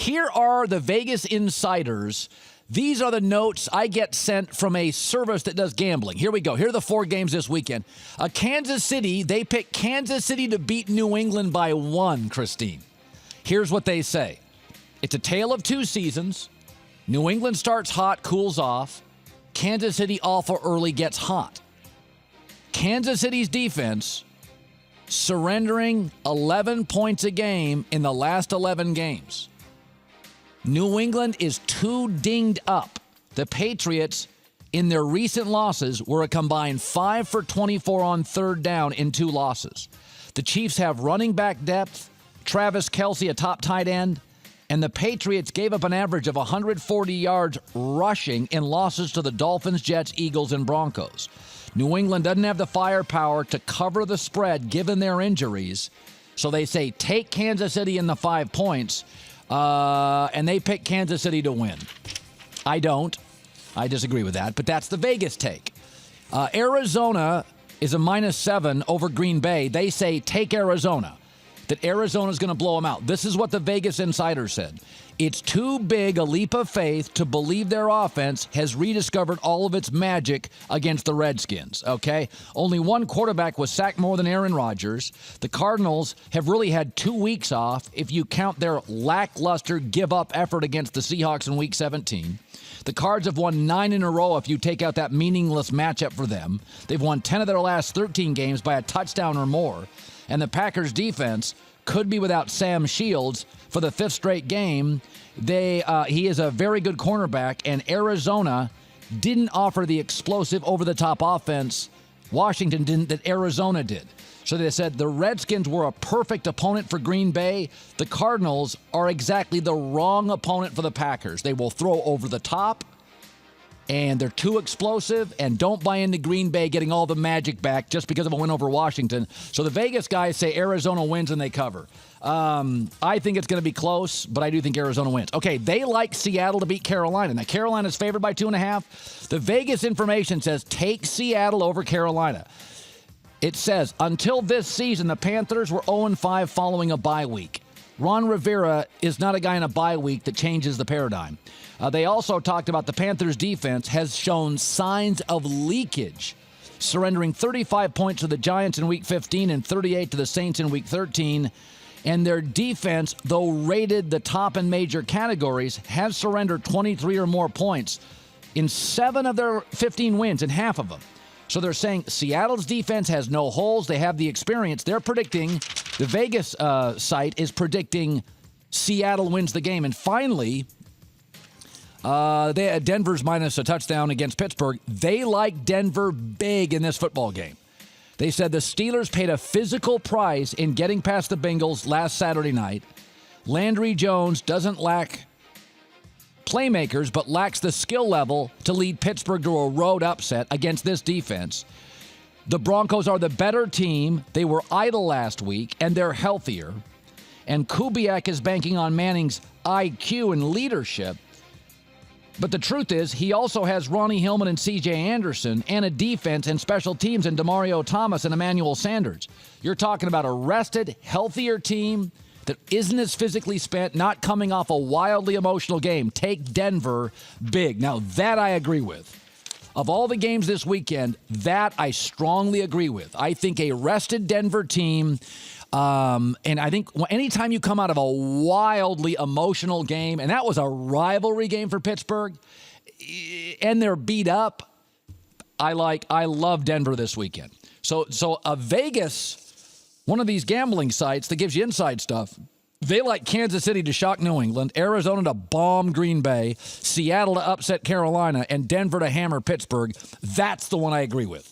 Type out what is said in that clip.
Here are the Vegas insiders. These are the notes I get sent from a service that does gambling. Here we go. Here are the 4 games this weekend. Kansas City, they picked Kansas City to beat New England by 1, Kristine. Here's what they say. It's a tale of 2 seasons. New England starts hot, cools off. Kansas City awful early, gets hot. Kansas City's defense surrendering 11 points a game in the last 11 games. New England is too dinged up. The Patriots, in their recent losses, were a combined 5 for 24 on third down in 2 losses. The Chiefs have running back depth, Travis Kelce, a top tight end, and the Patriots gave up an average of 140 yards rushing in losses to the Dolphins, Jets, Eagles, and Broncos. New England doesn't have the firepower to cover the spread given their injuries, so they say take Kansas City in the 5 points, and they pick Kansas City to win. I don't. I disagree with that, but that's the Vegas take. Arizona is a -7 over Green Bay. They say take Arizona, that Arizona's going to blow them out. This is what the Vegas insider said. It's too big a leap of faith to believe their offense has rediscovered all of its magic against the Redskins, okay? Only one quarterback was sacked more than Aaron Rodgers. The Cardinals have really had 2 weeks off if you count their lackluster give-up effort against the Seahawks in Week 17. The Cards have won 9 in a row if you take out that meaningless matchup for them. They've won 10 of their last 13 games by a touchdown or more. And the Packers' defense could be without Sam Shields for the 5th straight game. He is a very good cornerback, and Arizona didn't offer the explosive over-the-top offense Washington didn't that Arizona did. So they said the Redskins were a perfect opponent for Green Bay. The Cardinals are exactly the wrong opponent for the Packers. They will throw over the top, and they're too explosive, and don't buy into Green Bay getting all the magic back just because of a win over Washington. So the Vegas guys say Arizona wins and they cover. I think it's going to be close, but I do think Arizona wins. Okay, they like Seattle to beat Carolina. Now, Carolina's favored by 2.5. The Vegas information says take Seattle over Carolina. It says, until this season, the Panthers were 0-5 following a bye week. Ron Rivera is not a guy in a bye week that changes the paradigm. They also talked about the Panthers' defense has shown signs of leakage, surrendering 35 points to the Giants in Week 15 and 38 to the Saints in Week 13. And their defense, though rated the top in major categories, has surrendered 23 or more points in 7 of their 15 wins, in half of them. So they're saying Seattle's defense has no holes. They have the experience. They're predicting, the Vegas site is Seattle wins the game. And finally, Denver's minus a touchdown against Pittsburgh. They like Denver big in this football game. They said the Steelers paid a physical price in getting past the Bengals last Saturday night. Landry Jones doesn't lack playmakers, but lacks the skill level to lead Pittsburgh to a road upset against this defense. The Broncos are the better team. They were idle last week, and they're healthier. And Kubiak is banking on Manning's IQ and leadership. But the truth is, he also has Ronnie Hillman and C.J. Anderson and a defense and special teams in Demario Thomas and Emmanuel Sanders. You're talking about a rested, healthier team that isn't as physically spent, not coming off a wildly emotional game. Take Denver big. Now, that I agree with. Of all the games this weekend, that I strongly agree with. I think a rested Denver team, and I think anytime you come out of a wildly emotional game, and that was a rivalry game for Pittsburgh, and they're beat up, I love Denver this weekend. So a Vegas, one of these gambling sites that gives you inside stuff, they like Kansas City to shock New England, Arizona to bomb Green Bay, Seattle to upset Carolina, and Denver to hammer Pittsburgh. That's the one I agree with.